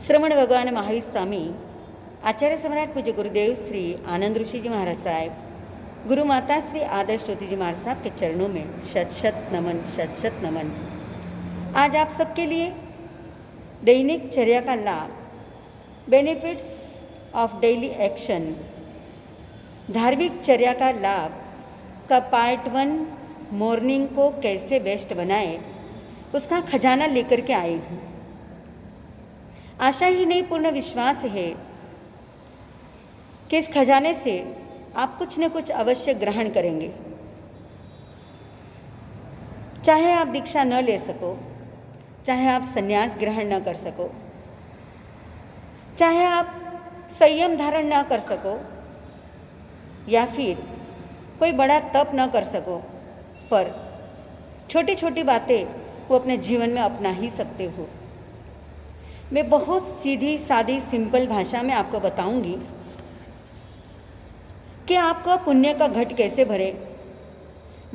श्रवण भगवान महावीर स्वामी, आचार्य सम्राट पूज्य गुरुदेव श्री आनंद ऋषि जी महाराज साहब, गुरु माता श्री आदर्श ज्योति जी महाराज साहब के चरणों में शत शत नमन, शत शत नमन। आज आप सबके लिए दैनिक चर्या का लाभ, बेनिफिट्स ऑफ डेली एक्शन, धार्मिक चर्या का लाभ का पार्ट 1 मॉर्निंग को कैसे बेस्ट बनाए, उसका खजाना लेकर के आई हूँ। आशा ही नहीं, पूर्ण विश्वास है कि इस खजाने से आप कुछ न कुछ अवश्य ग्रहण करेंगे। चाहे आप दीक्षा न ले सको, चाहे आप संन्यास ग्रहण न कर सको, चाहे आप संयम धारण न कर सको, या फिर कोई बड़ा तप न कर सको, पर छोटी छोटी बातें वो अपने जीवन में अपना ही सकते हो। मैं बहुत सीधी सादी सिंपल भाषा में आपको बताऊंगी कि आपका पुण्य का घट कैसे भरे,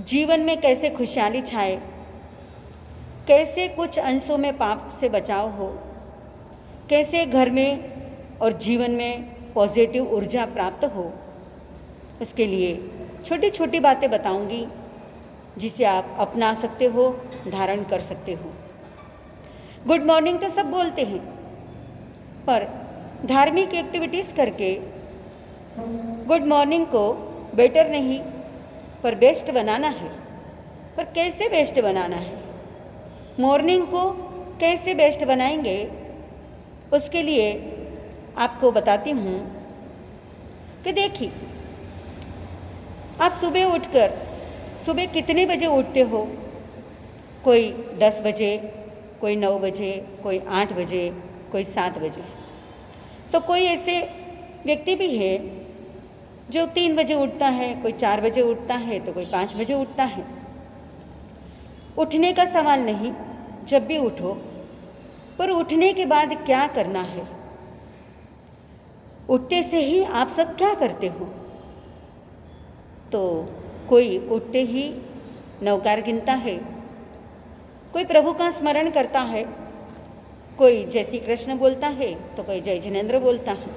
जीवन में कैसे खुशहाली छाए, कैसे कुछ अंशों में पाप से बचाव हो, कैसे घर में और जीवन में पॉजिटिव ऊर्जा प्राप्त हो। उसके लिए छोटी छोटी बातें बताऊंगी जिसे आप अपना सकते हो, धारण कर सकते हो। गुड मॉर्निंग तो सब बोलते हैं, पर धार्मिक एक्टिविटीज़ करके गुड मॉर्निंग को बेटर नहीं पर बेस्ट बनाना है। पर कैसे बेस्ट बनाना है, मॉर्निंग को कैसे बेस्ट बनाएंगे, उसके लिए आपको बताती हूँ कि देखिए, आप सुबह उठकर सुबह कितने बजे उठते हो? कोई 10 बजे, कोई 9 बजे, कोई 8 बजे, कोई 7 बजे। तो कोई ऐसे व्यक्ति भी है जो 3 बजे उठता है, कोई 4 बजे उठता है, तो कोई 5 बजे उठता है। उठने का सवाल नहीं, जब भी उठो, पर उठने के बाद क्या करना है? उठते से ही आप सब क्या करते हो? तो कोई उठते ही नवकार गिनता है, कोई प्रभु का स्मरण करता है, कोई जय श्री कृष्ण बोलता है, तो कोई जय जिनेन्द्र बोलता है,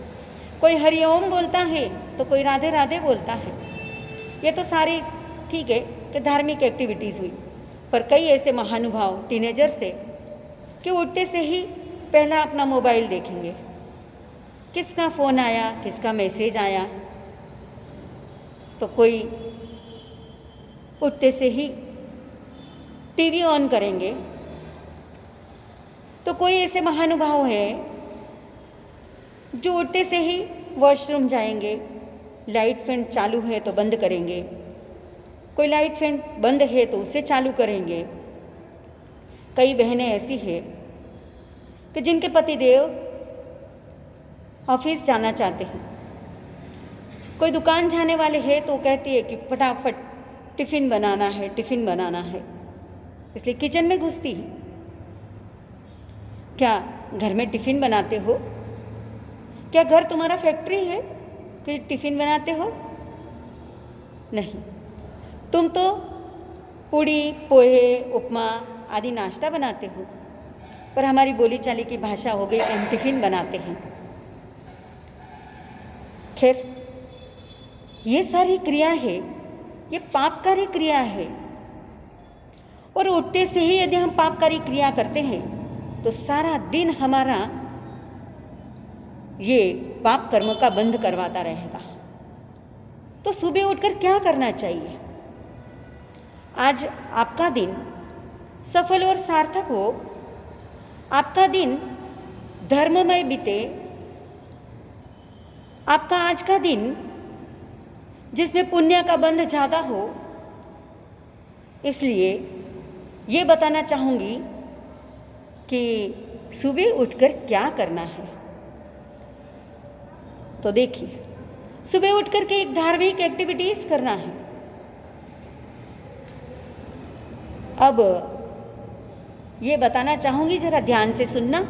कोई हरिओम बोलता है, तो कोई राधे राधे बोलता है। ये तो सारी ठीक है कि धार्मिक एक्टिविटीज़ हुई, पर कई ऐसे महानुभाव टीनेजर से कि उठते से ही पहला अपना मोबाइल देखेंगे, किसका फ़ोन आया, किसका मैसेज आया। तो कोई उठते से ही टीवी ऑन करेंगे, तो कोई ऐसे महानुभाव है जो उठते से ही वॉशरूम जाएंगे, लाइट फैन चालू है तो बंद करेंगे, कोई लाइट फैन बंद है तो उसे चालू करेंगे। कई बहनें ऐसी है कि जिनके पतिदेव ऑफिस जाना चाहते हैं, कोई दुकान जाने वाले हैं तो कहती है कि फटाफट टिफ़िन बनाना है, टिफ़िन बनाना है, इसलिए किचन में घुसती है। क्या घर में टिफ़िन बनाते हो? क्या घर तुम्हारा फैक्ट्री है कि टिफ़िन बनाते हो? नहीं, तुम तो पूड़ी, पोहे, उपमा आदि नाश्ता बनाते हो, पर हमारी बोली चाली की भाषा हो गई कि हम टिफ़िन बनाते हैं। खैर, ये सारी क्रिया है, ये पापकारी क्रिया है, और उठते से ही यदि हम पापकारी क्रिया करते हैं तो सारा दिन हमारा ये पाप कर्म का बंध करवाता रहेगा। तो सुबह उठकर क्या करना चाहिए? आज आपका दिन सफल और सार्थक हो, आपका दिन धर्ममय बीते, आपका आज का दिन जिसमें पुण्य का बंध ज़्यादा हो। इसलिए ये बताना चाहूँगी कि सुबह उठकर क्या करना है। तो देखिए, सुबह उठकर के एक धार्मिक एक्टिविटीज़ करना है। अब ये बताना चाहूँगी, ज़रा ध्यान से सुनना,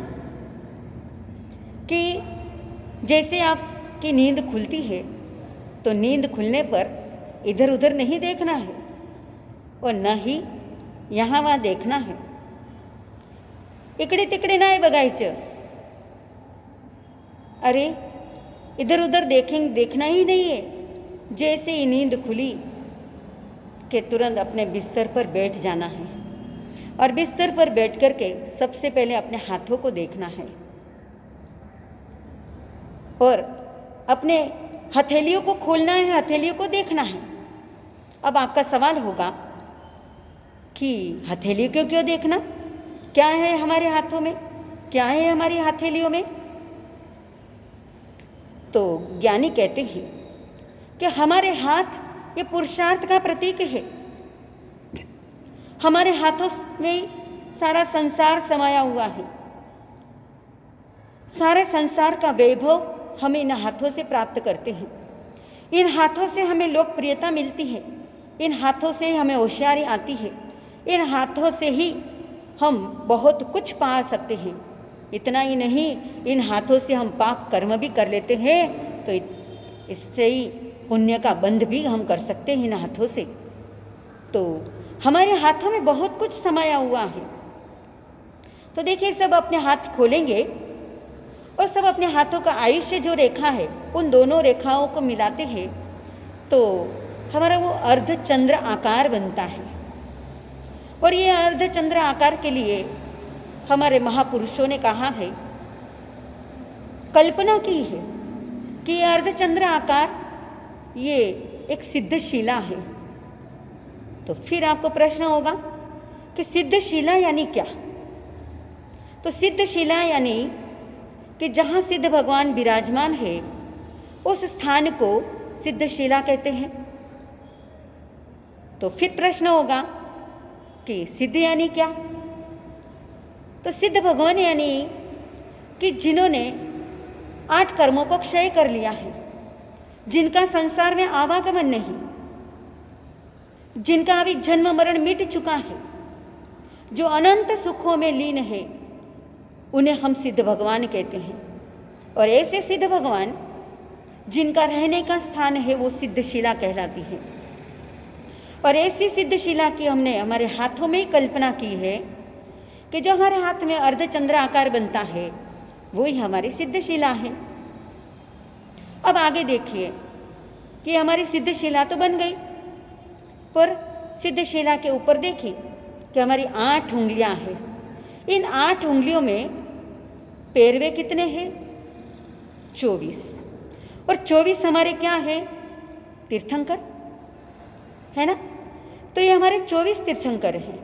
कि जैसे आपकी नींद खुलती है तो नींद खुलने पर इधर उधर नहीं देखना है और न ही यहाँ वहाँ देखना है। इकडे तिकडे नाही बघायचं, अरे इधर उधर देखना ही नहीं है। जैसे ही नींद खुली कि तुरंत अपने बिस्तर पर बैठ जाना है और बिस्तर पर बैठ कर के सबसे पहले अपने हाथों को देखना है और अपने हथेलियों को खोलना है, हथेलियों को देखना है। अब आपका सवाल होगा कि हथेलियों को क्यों देखना, क्या है हमारे हाथों में, क्या है हमारी हथेलियों में? तो ज्ञानी कहते हैं कि हमारे हाथ ये पुरुषार्थ का प्रतीक है। हमारे हाथों में सारा संसार समाया हुआ है। सारे संसार का वैभव हम इन हाथों से प्राप्त करते हैं। इन हाथों से हमें लोकप्रियता मिलती है, इन हाथों से हमें होशियारी आती है, इन हाथों से ही हम बहुत कुछ पा सकते हैं। इतना ही नहीं, इन हाथों से हम पाप कर्म भी कर लेते हैं, तो इससे ही पुण्य का बंध भी हम कर सकते हैं इन हाथों से। तो हमारे हाथों में बहुत कुछ समाया हुआ है। तो देखिए, सब अपने हाथ खोलेंगे और सब अपने हाथों का आयुष्य जो रेखा है उन दोनों रेखाओं को मिलाते हैं तो हमारा वो अर्धचंद्र आकार बनता है। और ये अर्धचंद्र आकार के लिए हमारे महापुरुषों ने कहा है, कल्पना की है कि ये अर्धचंद्र आकार ये एक सिद्धशिला है। तो फिर आपको प्रश्न होगा कि सिद्धशिला यानी क्या? तो सिद्धशिला यानी कि जहाँ सिद्ध भगवान विराजमान है उस स्थान को सिद्धशिला कहते हैं। तो फिर प्रश्न होगा कि सिद्ध यानी क्या? तो सिद्ध भगवान यानी कि जिन्होंने 8 कर्मों को क्षय कर लिया है, जिनका संसार में आवागमन नहीं, जिनका अभी जन्म मरण मिट चुका है, जो अनंत सुखों में लीन है, उन्हें हम सिद्ध भगवान कहते हैं। और ऐसे सिद्ध भगवान जिनका रहने का स्थान है वो सिद्धशिला कहलाती है। और ऐसी सिद्धशिला की हमने हमारे हाथों में ही कल्पना की है कि जो हमारे हाथ में अर्धचंद्र आकार बनता है वो ही हमारी सिद्धशिला है। अब आगे देखिए कि हमारी सिद्धशिला तो बन गई, पर सिद्धशिला के ऊपर देखिए कि हमारी 8 उंगलियां हैं। इन 8 उंगलियों में पैरवे कितने हैं? 24। और 24 हमारे क्या है? तीर्थंकर है ना। तो ये हमारे 24 तीर्थंकर हैं।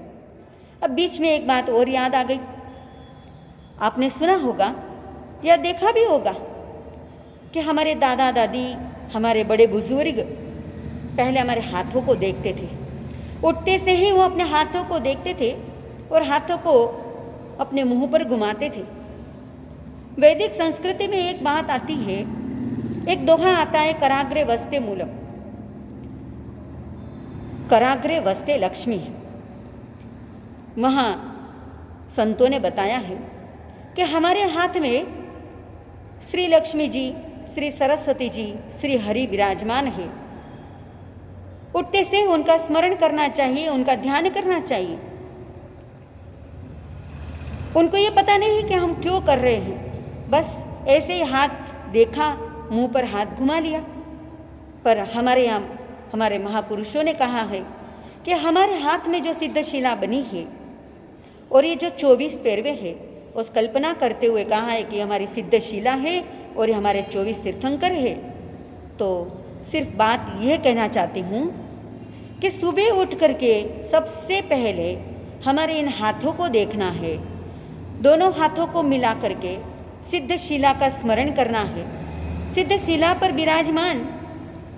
अब बीच में एक बात और याद आ गई। आपने सुना होगा या देखा भी होगा कि हमारे दादा दादी, हमारे बड़े बुजुर्ग पहले हमारे हाथों को देखते थे। उठते से ही वो अपने हाथों को देखते थे और हाथों को अपने मुंह पर घुमाते थे। वैदिक संस्कृति में एक बात आती है, एक दोहा आता है, कराग्रे वस्ते मूलम, कराग्रे वस्ते लक्ष्मी। वहाँ संतों ने बताया है कि हमारे हाथ में श्री लक्ष्मी जी, श्री सरस्वती जी, श्री हरि विराजमान है। उठते से उनका स्मरण करना चाहिए, उनका ध्यान करना चाहिए। उनको ये पता नहीं कि हम क्यों कर रहे हैं, बस ऐसे ही हाथ देखा, मुंह पर हाथ घुमा लिया। पर हमारे यहाँ हमारे महापुरुषों ने कहा है कि हमारे हाथ में जो सिद्धशिला बनी है और ये जो 24 पैरवे है, उस कल्पना करते हुए कहा है कि हमारी सिद्धशिला है और ये हमारे 24 तीर्थंकर है। तो सिर्फ बात यह कहना चाहती हूँ कि सुबह उठ करके सबसे पहले हमारे इन हाथों को देखना है, दोनों हाथों को मिला करके सिद्धशिला का स्मरण करना है। सिद्धशिला पर विराजमान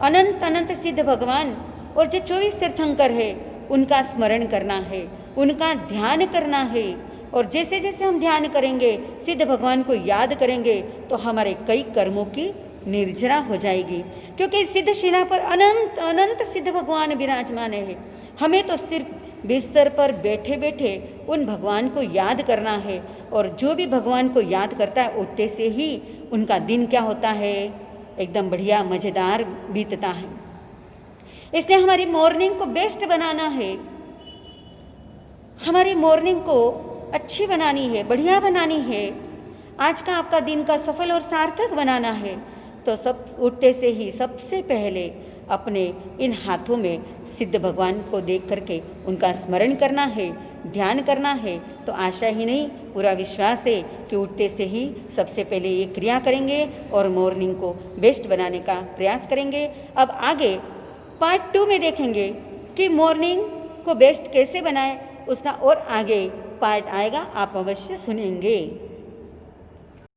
अनंत अनंत सिद्ध भगवान और जो 24 तीर्थंकर है उनका स्मरण करना है, उनका ध्यान करना है। और जैसे जैसे हम ध्यान करेंगे, सिद्ध भगवान को याद करेंगे, तो हमारे कई कर्मों की निर्जरा हो जाएगी, क्योंकि सिद्धशिला पर अनंत अनंत सिद्ध भगवान विराजमान है। हमें तो सिर्फ बिस्तर पर बैठे बैठे उन भगवान को याद करना है। और जो भी भगवान को याद करता है, उठते से ही उनका दिन क्या होता है, एकदम बढ़िया मज़ेदार बीतता है। इसलिए हमारी मॉर्निंग को बेस्ट बनाना है, हमारी मॉर्निंग को अच्छी बनानी है, बढ़िया बनानी है। आज का आपका दिन का सफल और सार्थक बनाना है तो सब उठते से ही सबसे पहले अपने इन हाथों में सिद्ध भगवान को देख करके उनका स्मरण करना है, ध्यान करना है। तो आशा ही नहीं, पूरा विश्वास है कि उठते से ही सबसे पहले ये क्रिया करेंगे और मॉर्निंग को बेस्ट बनाने का प्रयास करेंगे। अब आगे पार्ट 2 में देखेंगे कि मॉर्निंग को बेस्ट कैसे बनाएं, उसका और आगे पार्ट आएगा, आप अवश्य सुनेंगे।